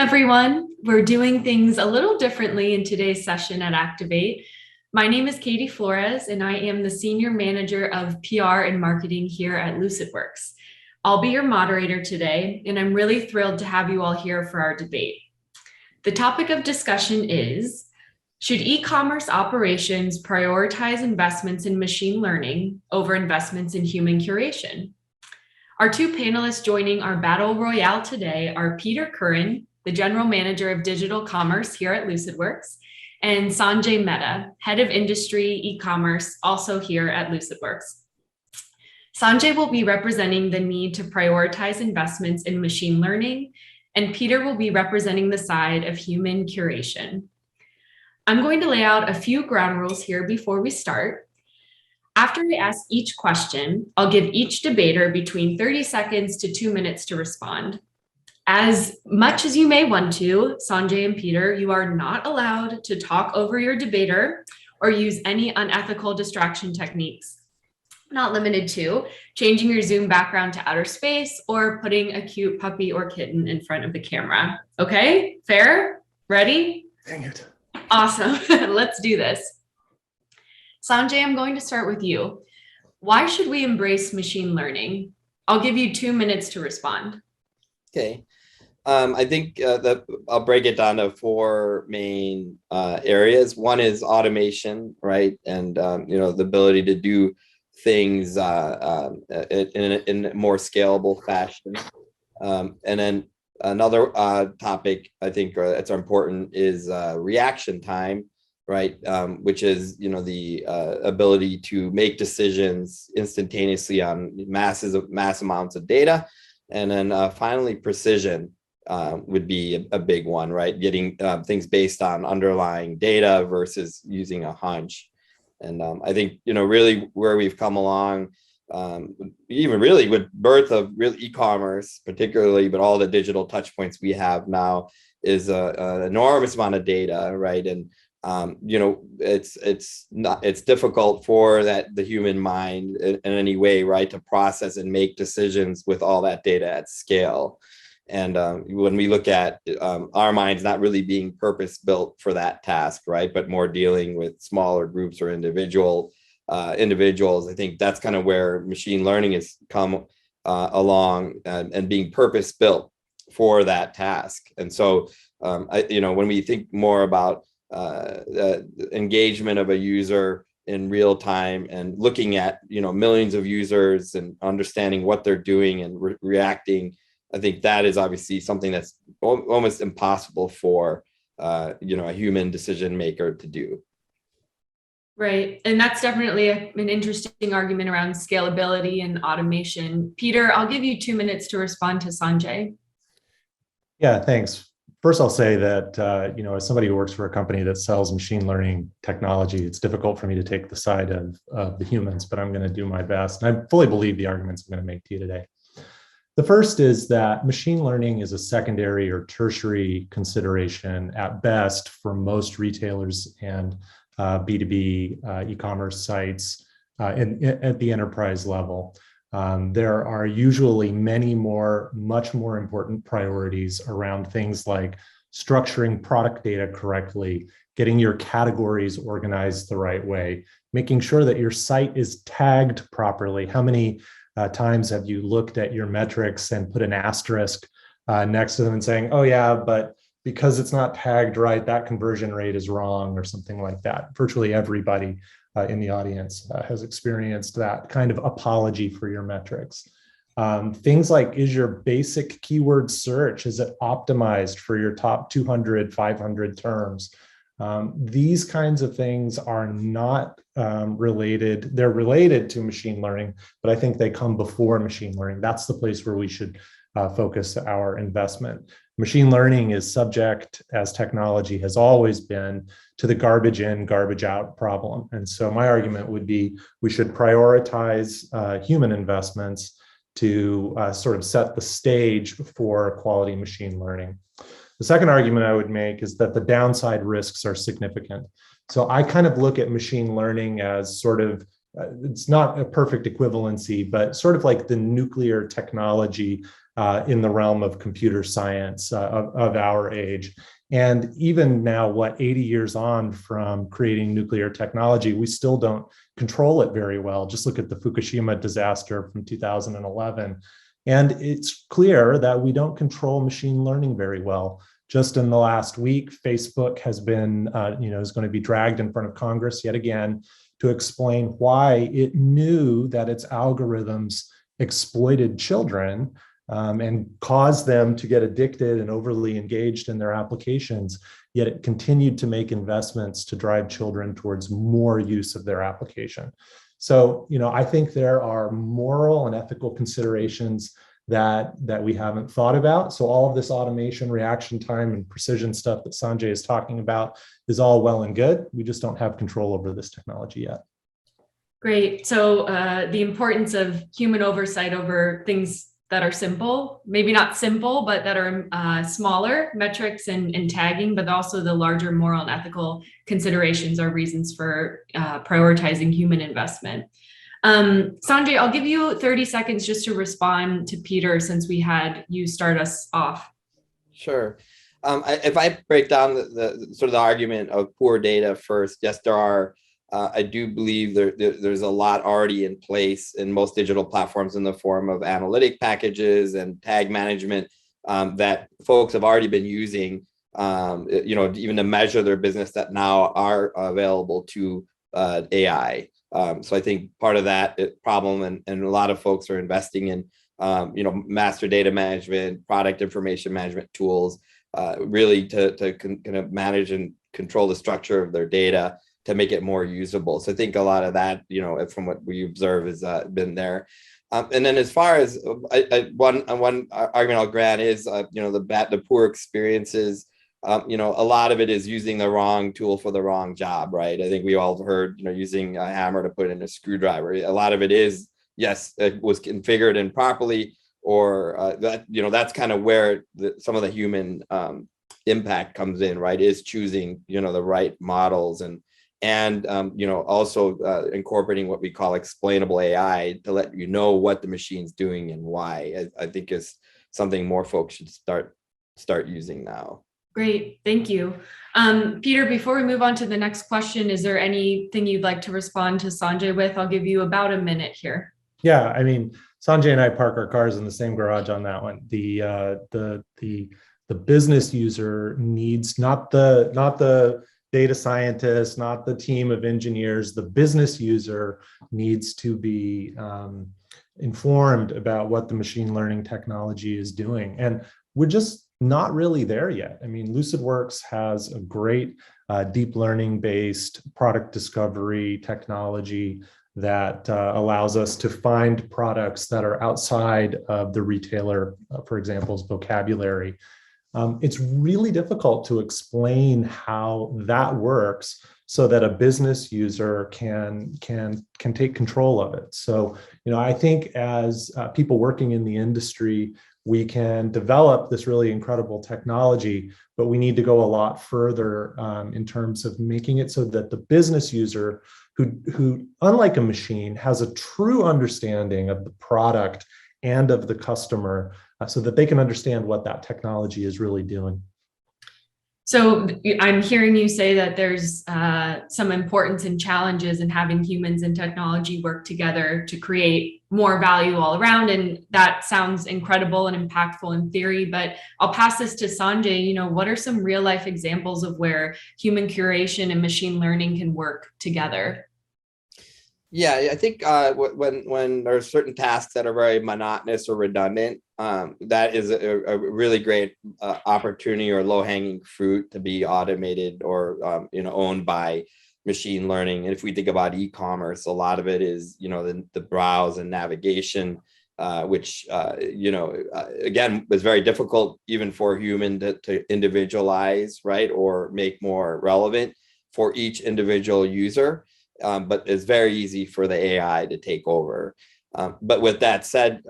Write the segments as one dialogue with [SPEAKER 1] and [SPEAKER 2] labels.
[SPEAKER 1] everyone. We're doing things a little differently in today's session at Activate. My name is Katie Florez, and I am the Senior Manager of PR and Marketing here at Lucidworks. I'll be your moderator today, and I'm really thrilled to have you all here for our debate. The topic of discussion is, should e-commerce operations prioritize investments in machine learning over investments in human curation? Our two panelists joining our battle royale today are Peter Curran, the General Manager of Digital Commerce here at Lucidworks, and Sanjay Mehta, Head of Industry e-commerce, also here at Lucidworks. Sanjay will be representing the need to prioritize investments in machine learning, and Peter will be representing the side of human curation. I'm going to lay out a few ground rules here before we start. After I ask each question, I'll give each debater between 30 seconds to 2 minutes to respond. As much as you may want to, Sanjay and Peter, you are not allowed to talk over your debater or use any unethical distraction techniques. Not limited to changing your Zoom background to outer space or putting a cute puppy or kitten in front of the camera. Okay, fair? Ready?
[SPEAKER 2] Dang it.
[SPEAKER 1] Awesome, let's do this. Sanjay, I'm going to start with you. Why should we embrace machine learning? I'll give you 2 minutes to respond.
[SPEAKER 3] Okay. I think that I'll break it down to four main areas. One is automation, right? And, the ability to do things in a more scalable fashion. And then another topic I think that's important is reaction time, right? Which is, the ability to make decisions instantaneously on mass amounts of data. And then finally, precision would be a big one, right? Getting things based on underlying data versus using a hunch. And I think, really where we've come along, even really with birth of real e-commerce, particularly, but all the digital touch points we have now is an enormous amount of data, right? And it's difficult for the human mind in any way, right, to process and make decisions with all that data at scale. And when we look at our minds not really being purpose built for that task, right, but more dealing with smaller groups or individuals, I think that's kind of where machine learning has come along and being purpose built for that task. And so, when we think more about the engagement of a user in real time and looking at millions of users and understanding what they're doing and reacting, I think that is obviously something that's almost impossible for a human decision maker to do.
[SPEAKER 1] Right, and that's definitely an interesting argument around scalability and automation. Peter, I'll give you 2 minutes to respond to Sanjay.
[SPEAKER 2] Yeah, thanks. First, I'll say that, as somebody who works for a company that sells machine learning technology, it's difficult for me to take the side of the humans, but I'm going to do my best. And I fully believe the arguments I'm going to make to you today. The first is that machine learning is a secondary or tertiary consideration at best for most retailers and B2B e-commerce sites at the enterprise level. There are usually much more important priorities around things like structuring product data correctly, getting your categories organized the right way, making sure that your site is tagged properly. How many times have you looked at your metrics and put an asterisk next to them and saying, oh yeah, but because it's not tagged right, that conversion rate is wrong or something like that. Virtually everybody in the audience has experienced that kind of apology for your metrics. Things like, is your basic keyword search, is it optimized for your top 200, 500 terms? These kinds of things are not related. They're related to machine learning, but I think they come before machine learning. That's the place where we should focus our investment. Machine learning is subject, as technology has always been, to the garbage in, garbage out problem. And so my argument would be we should prioritize human investments to sort of set the stage for quality machine learning. The second argument I would make is that the downside risks are significant. So I kind of look at machine learning as sort of, it's not a perfect equivalency, but sort of like the nuclear technology in the realm of computer science of our age. And even now, 80 years on from creating nuclear technology, we still don't control it very well. Just look at the Fukushima disaster from 2011. And it's clear that we don't control machine learning very well. Just in the last week, Facebook has been, is going to be dragged in front of Congress yet again to explain why it knew that its algorithms exploited children and caused them to get addicted and overly engaged in their applications, yet it continued to make investments to drive children towards more use of their application. So, I think there are moral and ethical considerations that we haven't thought about. So all of this automation, reaction time, and precision stuff that Sanjay is talking about is all well and good. We just don't have control over this technology yet.
[SPEAKER 1] Great. So the importance of human oversight over things that are simple, maybe not simple, but that are smaller, metrics and tagging, but also the larger moral and ethical considerations are reasons for prioritizing human investment. Sanjay, I'll give you 30 seconds just to respond to Peter since we had you start us off.
[SPEAKER 3] Sure. If I break down the sort of the argument of poor data first, yes, there are. I do believe there's a lot already in place in most digital platforms in the form of analytic packages and tag management that folks have already been using, even to measure their business that now are available to AI. So I think part of that problem, and a lot of folks are investing in, master data management, product information management tools, really to kind of manage and control the structure of their data to make it more usable. So I think a lot of that, from what we observe, has been there. And then as far as one argument I'll grant is, the poor experiences. A lot of it is using the wrong tool for the wrong job, right? I think we all heard, using a hammer to put in a screwdriver. A lot of it is, yes, it was configured improperly, or that's kind of where some of the human impact comes in, right? Is choosing, the right models and also incorporating what we call explainable AI to let you know what the machine's doing and why. I think is something more folks should start using now.
[SPEAKER 1] Great, thank you. Peter, before we move on to the next question, is there anything you'd like to respond to Sanjay with? I'll give you about a minute here.
[SPEAKER 2] Yeah, I mean, Sanjay and I park our cars in the same garage on that one. The business user needs not the data scientist, not the team of engineers. The business user needs to be informed about what the machine learning technology is doing, and we're just not really there yet. I mean, Lucidworks has a great deep learning based product discovery technology that allows us to find products that are outside of the retailer, for example's vocabulary. It's really difficult to explain how that works so that a business user can take control of it. So, I think as people working in the industry, we can develop this really incredible technology, but we need to go a lot further in terms of making it so that the business user, who unlike a machine, has a true understanding of the product and of the customer, so that they can understand what that technology is really doing.
[SPEAKER 1] So I'm hearing you say that there's some importance and challenges in having humans and technology work together to create more value all around. And that sounds incredible and impactful in theory, but I'll pass this to Sanjay. What are some real life examples of where human curation and machine learning can work together?
[SPEAKER 3] Yeah, I think when there are certain tasks that are very monotonous or redundant, that is a really great opportunity or low-hanging fruit to be automated or owned by machine learning. And if we think about e-commerce, a lot of it is the browse and navigation, which again was very difficult even for a human to individualize, right, or make more relevant for each individual user. But it's very easy for the AI to take over. But with that said,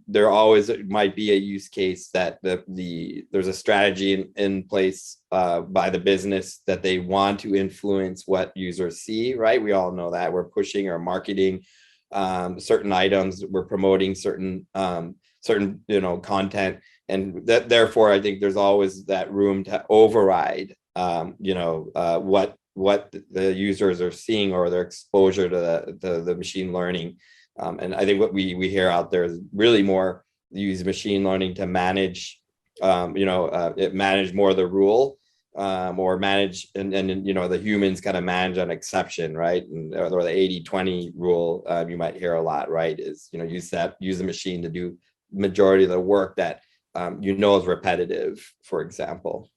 [SPEAKER 3] there always might be a use case that there's a strategy in place by the business that they want to influence what users see, right? We all know that we're pushing our marketing certain items, we're promoting certain content, and that therefore I think there's always that room to override what the users are seeing or their exposure to the machine learning. And I think what we hear out there is really more use machine learning to manage, manage more of the rule, or manage, and the humans kind of manage an exception, right? And or the 80-20 rule, you might hear a lot, right? Is use the machine to do majority of the work that is repetitive, for example.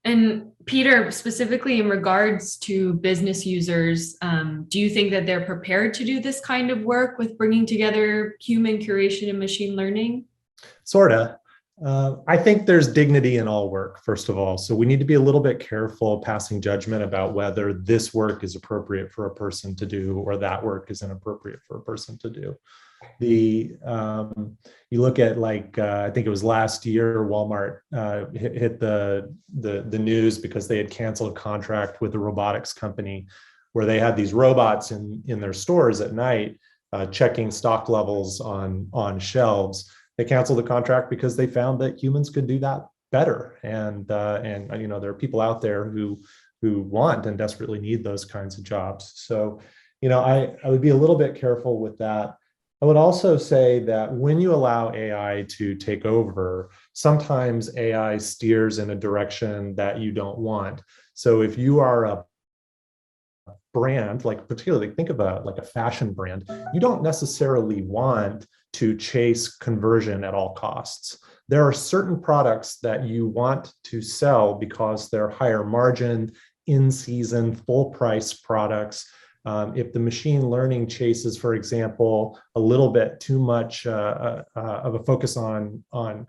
[SPEAKER 1] And Peter, specifically in regards to business users, do you think that they're prepared to do this kind of work with bringing together human curation and machine learning?
[SPEAKER 2] Sort of. I think there's dignity in all work, first of all. So we need to be a little bit careful passing judgment about whether this work is appropriate for a person to do or that work is inappropriate for a person to do. You look at I think it was last year, Walmart hit the news because they had canceled a contract with a robotics company where they had these robots in their stores at night checking stock levels on shelves. They canceled the contract because they found that humans could do that better, and there are people out there who want and desperately need those kinds of jobs. So I would be a little bit careful with that. I would also say that when you allow AI to take over, sometimes AI steers in a direction that you don't want. So if you are a brand, particularly think about a fashion brand, you don't necessarily want to chase conversion at all costs. There are certain products that you want to sell because they're higher margin, in-season, full price products. If the machine learning chases, for example, a little bit too much of a focus on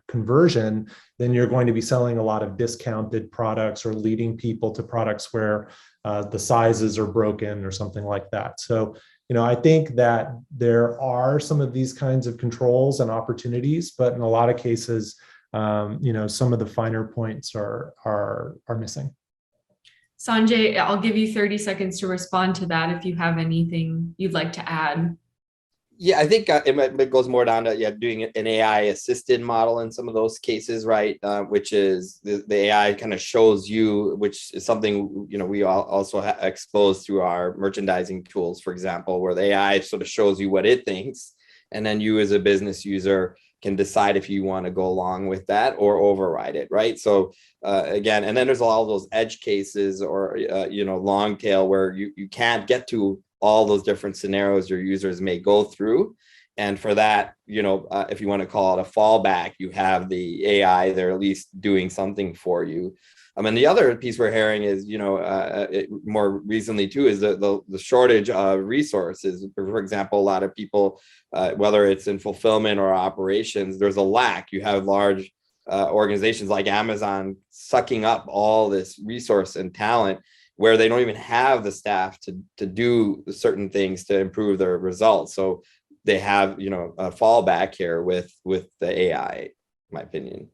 [SPEAKER 2] conversion, then you're going to be selling a lot of discounted products or leading people to products where the sizes are broken or something like that. So, I think that there are some of these kinds of controls and opportunities, but in a lot of cases, some of the finer points are missing.
[SPEAKER 1] Sanjay, I'll give you 30 seconds to respond to that if you have anything you'd like to add.
[SPEAKER 3] Yeah, I think it goes more down to doing an AI assisted model in some of those cases, right? Which is the AI kind of shows you, which is something we also expose through our merchandising tools, for example, where the AI sort of shows you what it thinks, and then you as a business user can decide if you want to go along with that or override it, right? So again, and then there's all those edge cases or long tail where you can't get to all those different scenarios your users may go through. And for that, if you want to call it a fallback, you have the AI, they're at least doing something for you. And the other piece we're hearing is, more recently too, is the shortage of resources. For example, a lot of people, whether it's in fulfillment or operations, there's a lack. You have large organizations like Amazon sucking up all this resource and talent, where they don't even have the staff to do certain things to improve their results. So they have, a fallback here with the AI, in my opinion.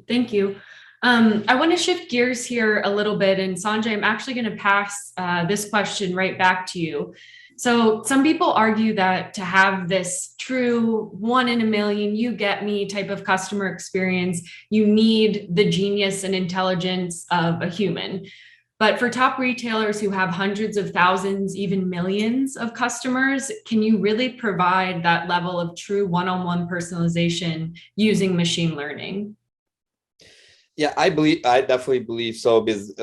[SPEAKER 1] Thank you. I want to shift gears here a little bit. And Sanjay, I'm actually going to pass this question right back to you. So some people argue that to have this true 1 in a million, you get me type of customer experience, you need the genius and intelligence of a human. But for top retailers who have hundreds of thousands, even millions of customers, can you really provide that level of true one-on-one personalization using machine learning?
[SPEAKER 3] Yeah, I definitely believe so, because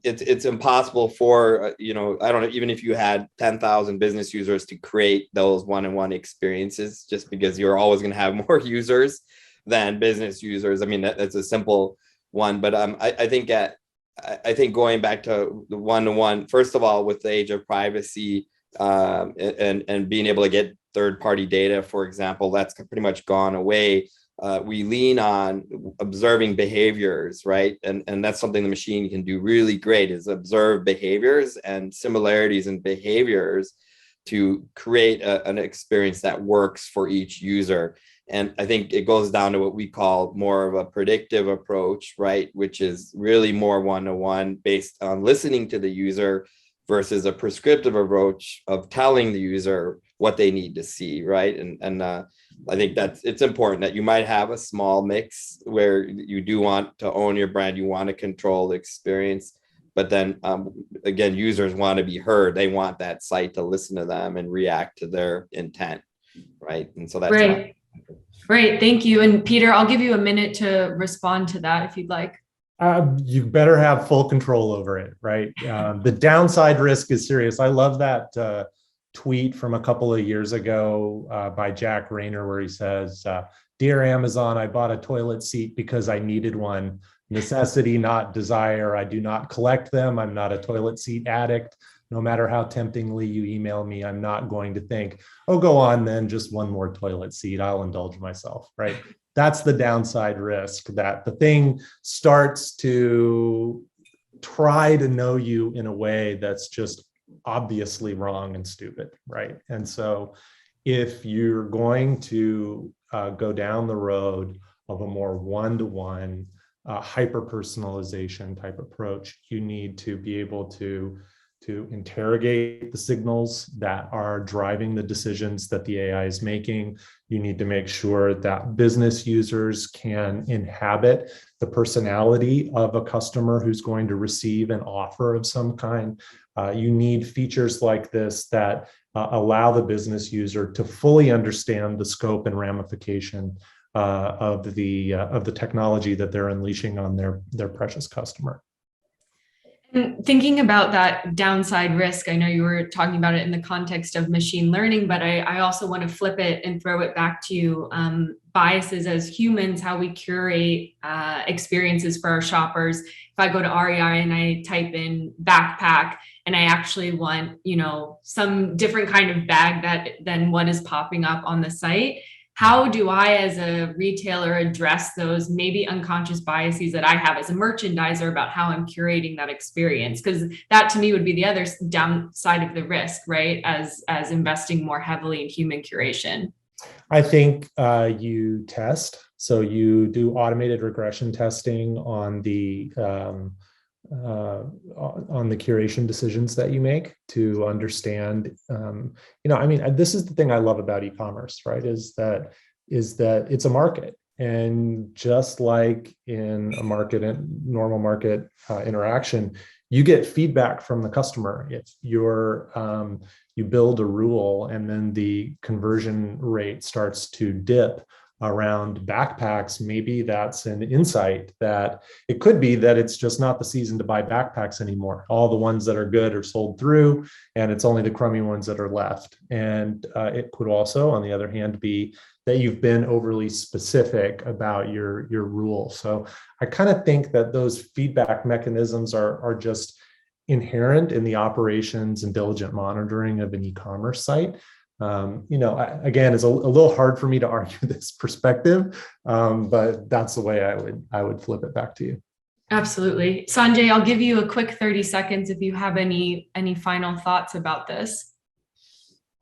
[SPEAKER 3] it's impossible for, I don't know, even if you had 10,000 business users to create those one-on-one experiences, just because you're always going to have more users than business users. I mean, that's a simple one, but I think going back to the one-to-one, first of all, with the age of privacy and being able to get third-party data, for example, that's pretty much gone away. We lean on observing behaviors, right? And that's something the machine can do really great, is observe behaviors and similarities in behaviors to create an experience that works for each user. And I think it goes down to what we call more of a predictive approach, right? Which is really more one-to-one based on listening to the user versus a prescriptive approach of telling the user what they need to see, right? And I think it's important that you might have a small mix where you do want to own your brand, you want to control the experience, but then again, users want to be heard. They want that site to listen to them and react to their intent, right? And so that's
[SPEAKER 1] right. Right. Thank you. And Peter, I'll give you a minute to respond to that if you'd like.
[SPEAKER 2] You better have full control over it, right? The downside risk is serious. I love that tweet from a couple of years ago by Jack Rayner, where he says, "Dear Amazon, I bought a toilet seat because I needed one. Necessity, not desire. I do not collect them. I'm not a toilet seat addict. No matter how temptingly you email me, I'm not going to think, oh, go on then, just one more toilet seat. I'll indulge myself," right? That's the downside risk, that the thing starts to try to know you in a way that's just obviously wrong and stupid, right? And so if you're going to go down the road of a more one-to-one hyper-personalization type approach, you need to be able to interrogate the signals that are driving the decisions that the AI is making. You need to make sure that business users can inhabit the personality of a customer who's going to receive an offer of some kind. You need features like this that allow the business user to fully understand the scope and ramification of the technology that they're unleashing on their precious customer.
[SPEAKER 1] And thinking about that downside risk, I know you were talking about it in the context of machine learning, but I also want to flip it and throw it back to biases as humans, how we curate experiences for our shoppers. If I go to REI and I type in backpack and I actually want, some different kind of bag than what is popping up on the site, how do I, as a retailer, address those maybe unconscious biases that I have as a merchandiser about how I'm curating that experience? Because that to me would be the other downside of the risk, right? As investing more heavily in human curation.
[SPEAKER 2] I think you test. So you do automated regression testing on the curation decisions that you make to understand. This is the thing I love about e-commerce, right? Is that it's a market, and just like in a market, normal market interaction, you get feedback from the customer. If you build a rule and then the conversion rate starts to dip around backpacks, maybe that's an insight that it could be that it's just not the season to buy backpacks anymore. All the ones that are good are sold through, and it's only the crummy ones that are left. And it could also, on the other hand, be that you've been overly specific about your rule. So I kind of think that those feedback mechanisms are just inherent in the operations and diligent monitoring of an e-commerce site. Again, it's a little hard for me to argue this perspective, but that's the way I would flip it back to you. Absolutely.
[SPEAKER 1] Sanjay, I'll give you a quick 30 seconds if you have any final thoughts about this.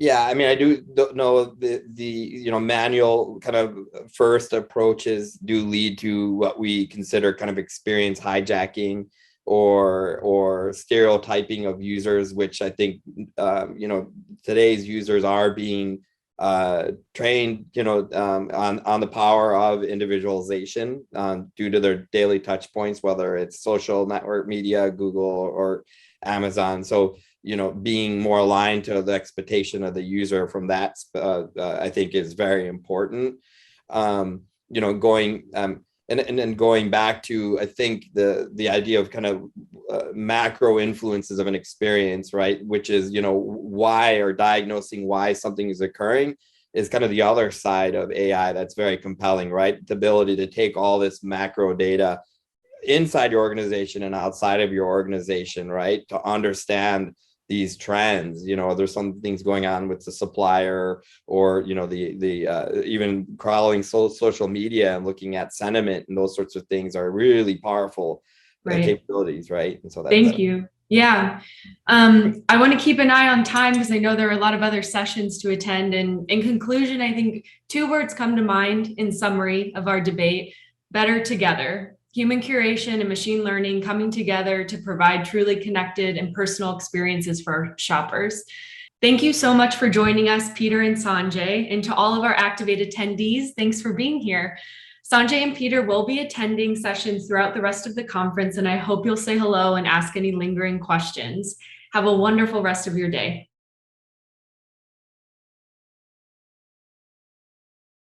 [SPEAKER 3] Yeah, I do know the manual kind of first approaches do lead to what we consider kind of experience hijacking or stereotyping of users, which I think today's users are being trained on the power of individualization due to their daily touch points, whether it's social network media, Google or Amazon. So being more aligned to the expectation of the user from that I think is very important. And then going back to, I think the idea of kind of macro influences of an experience, right? Which is, why, or diagnosing why something is occurring, is kind of the other side of AI that's very compelling, right? The ability to take all this macro data inside your organization and outside of your organization, right? To understand these trends. There's some things going on with the supplier, or the even crawling social media and looking at sentiment, and those sorts of things are really powerful capabilities, right? And so
[SPEAKER 1] thank you. Yeah. I want to keep an eye on time because I know there are a lot of other sessions to attend. And in conclusion, I think two words come to mind in summary of our debate: better together. Human curation and machine learning coming together to provide truly connected and personal experiences for shoppers. Thank you so much for joining us, Peter and Sanjay, and to all of our Activate attendees, thanks for being here. Sanjay and Peter will be attending sessions throughout the rest of the conference, and I hope you'll say hello and ask any lingering questions. Have a wonderful rest of your day.